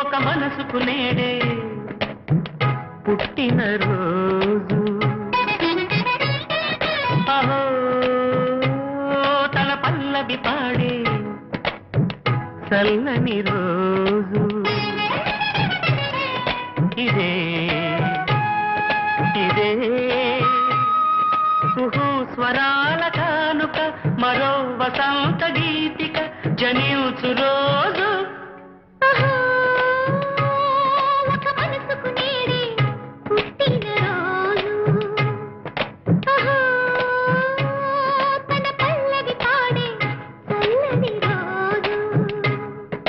ఒక మనసుకు నేడే పుట్టిన రోజు అహో తన పల్లవి పాడే చల్లని రోజు ఇదే ఇదే కుహు స్వరాల కానుక మరో వసంత గీతిక జనించు రోజు